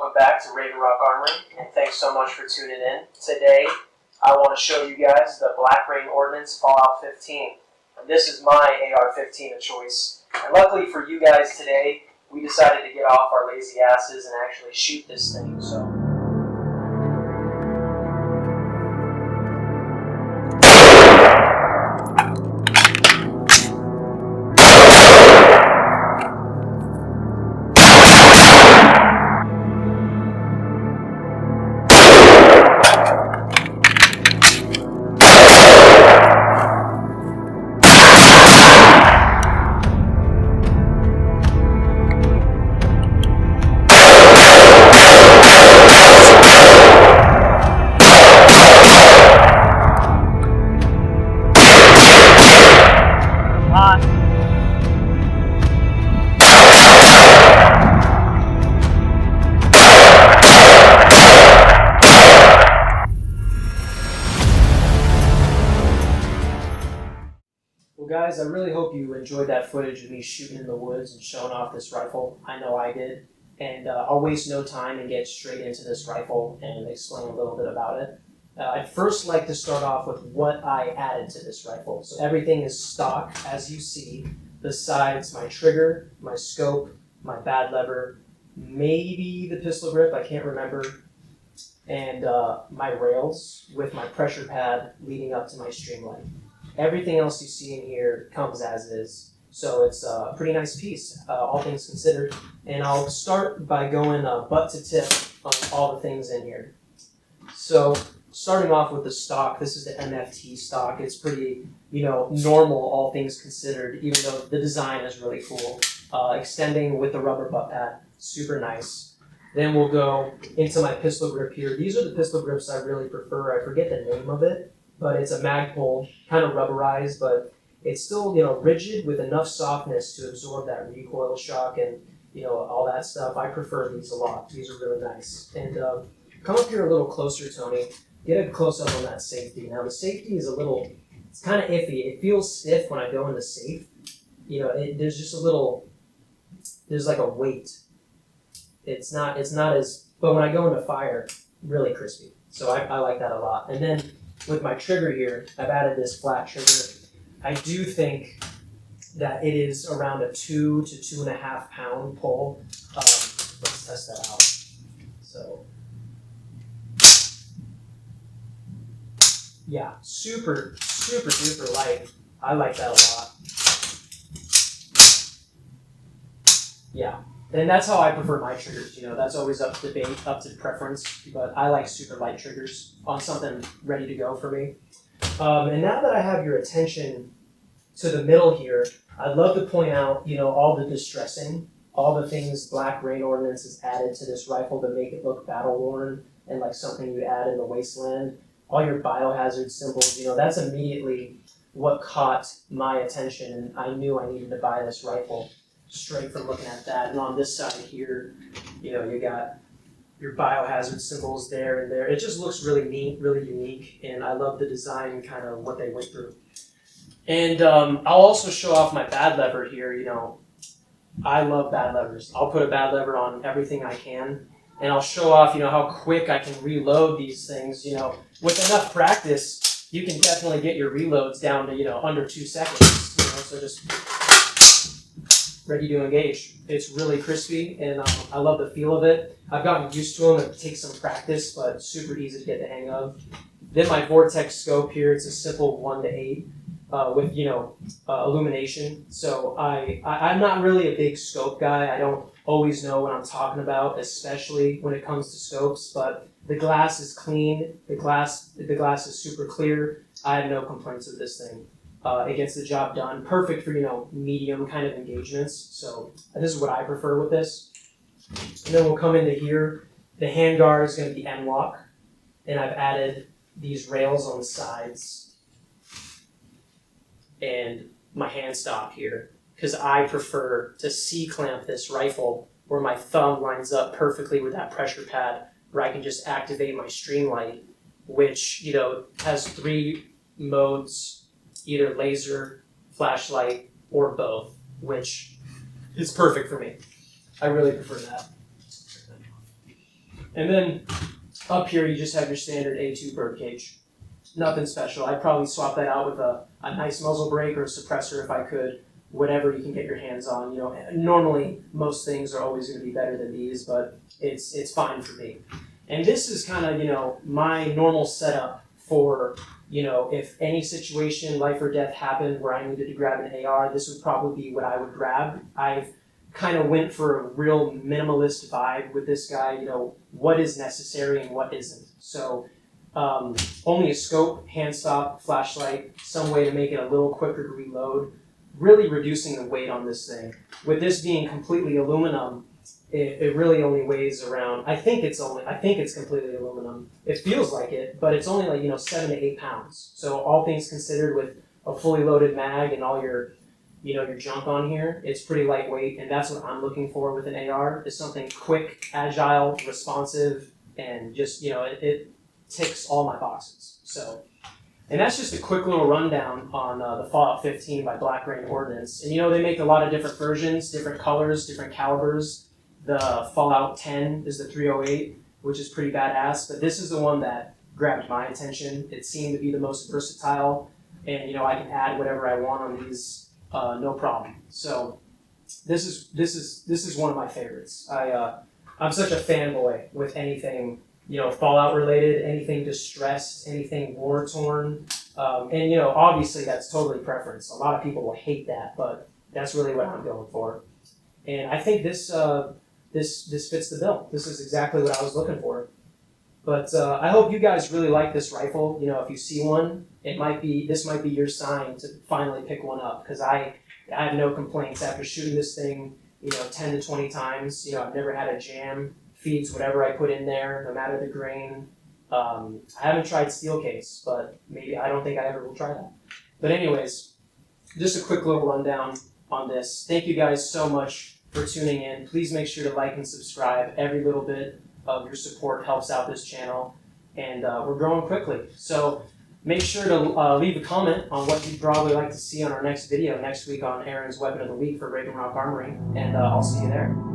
welcome back to Raven Rock Armory, and thanks so much for tuning in. Today, I want to show you guys the Black Rain Ordnance Fallout 15. And this is my AR-15 of choice. And luckily for you guys today, we decided to get off our lazy asses and actually shoot this thing. So. Well guys, I really hope you enjoyed that footage of me shooting in the woods and showing off this rifle. I know I did. And I'll waste no time and get straight into this rifle and explain a little bit about it. I'd first like to start off with what I added to this rifle. So everything is stock, as you see, besides my trigger, my scope, my bad lever, maybe the pistol grip, I can't remember, and my rails with my pressure pad leading up to my streamline. Everything else you see in here comes as is, so it's a pretty nice piece, all things considered. And I'll start by going butt to tip on all the things in here. So starting off with the stock, this is the MFT stock. It's pretty, normal, all things considered, even though the design is really cool. Extending with the rubber butt pad, super nice. Then we'll go into my pistol grip here. These are the pistol grips I really prefer. I forget the name of it, but it's a Magpul, kind of rubberized, but it's still, rigid with enough softness to absorb that recoil shock and, all that stuff. I prefer these a lot. These are really nice. And come up here a little closer, Tony. Get a close-up on that safety. Now, the safety is it's kind of iffy. It feels stiff when I go into safe. There's just there's like a weight. It's not as, but when I go into fire, really crispy. So I like that a lot. And then with my trigger here, I've added this flat trigger. I do think that it is around a 2 to 2.5 pound pull. Let's test that out. So, yeah, super, super duper light. I like that a lot. Yeah, and that's how I prefer my triggers. That's always up to debate, up to preference, but I like super light triggers on something ready to go for me. And now that I have your attention to the middle here, I'd love to point out, all the distressing, all the things Black Rain Ordnance has added to this rifle to make it look battle-worn and like something you add in the wasteland. All your biohazard symbols, that's immediately what caught my attention, and I knew I needed to buy this rifle straight from looking at that. And on this side here, you got your biohazard symbols there and there. It just looks really neat, really unique, and I love the design and kind of what they went through. And I'll also show off my bad lever here. I love bad levers. I'll put a bad lever on everything I can, and I'll show off, how quick I can reload these things. With enough practice, you can definitely get your reloads down to, under 2 seconds. So just ready to engage. It's really crispy, and I love the feel of it. I've gotten used to them. It takes some practice, but super easy to get the hang of. Then my Vortex scope here, it's a simple 1 to 8 with, illumination. So I'm not really a big scope guy. I don't always know what I'm talking about, especially when it comes to scopes, but the glass is clean. The glass is super clear. I have no complaints with this thing. It gets the job done. Perfect for, medium kind of engagements. So this is what I prefer with this. And then we'll come into here. The handguard is going to be M-lock. And I've added these rails on the sides. And my hand stop here. Because I prefer to C-clamp this rifle where my thumb lines up perfectly with that pressure pad, where I can just activate my streamlight, which, has 3 modes, either laser, flashlight, or both, which is perfect for me. I really prefer that. And then up here, you just have your standard A2 birdcage. Nothing special. I'd probably swap that out with a nice muzzle brake or a suppressor if I could. Whatever you can get your hands on. You know, normally most things are always going to be better than these, but it's fine for me. And this is kind of, you know, my normal setup for, you know, if any situation, life or death happened where I needed to grab an AR, this would probably be what I would grab. I've kind of went for a real minimalist vibe with this guy, you know, what is necessary and what isn't. So only a scope, hand stop, flashlight, some way to make it a little quicker to reload, really reducing the weight on this thing. With this being completely aluminum, it really only weighs around, I think it's completely aluminum. It feels like it, but it's only like, you know, 7 to 8 pounds. So all things considered, with a fully loaded mag and all your, you know, your junk on here, it's pretty lightweight, and that's what I'm looking for with an AR, is something quick, agile, responsive, and just, you know, it ticks all my boxes. So, and that's just a quick little rundown on the Fallout 15 by Black Rain Ordnance. And you know, they make a lot of different versions, different colors, different calibers. The Fallout 10 is the 308, which is pretty badass, but this is the one that grabbed my attention. It seemed to be the most versatile, and you know, I can add whatever I want on these, no problem. So this is one of my favorites. I'm such a fanboy with anything, you know, Fallout related, anything distressed, anything war torn, and you know, obviously that's totally preference. A lot of people will hate that, but that's really what I'm going for. And I think this fits the bill. This is exactly what I was looking for. But I hope you guys really like this rifle. You know, if you see one, this might be your sign to finally pick one up, because I have no complaints after shooting this thing, you know, 10 to 20 times. You know, I've never had a jam. Feeds whatever I put in there, no matter the grain. I haven't tried steel case, but maybe, I don't think I ever will try that. But anyways, just a quick little rundown on this. Thank you guys so much for tuning in. Please make sure to like and subscribe. Every little bit of your support helps out this channel, and we're growing quickly. So make sure to leave a comment on what you'd probably like to see on our next video next week on Aaron's Weapon of the Week for Raven Rock Armory, and I'll see you there.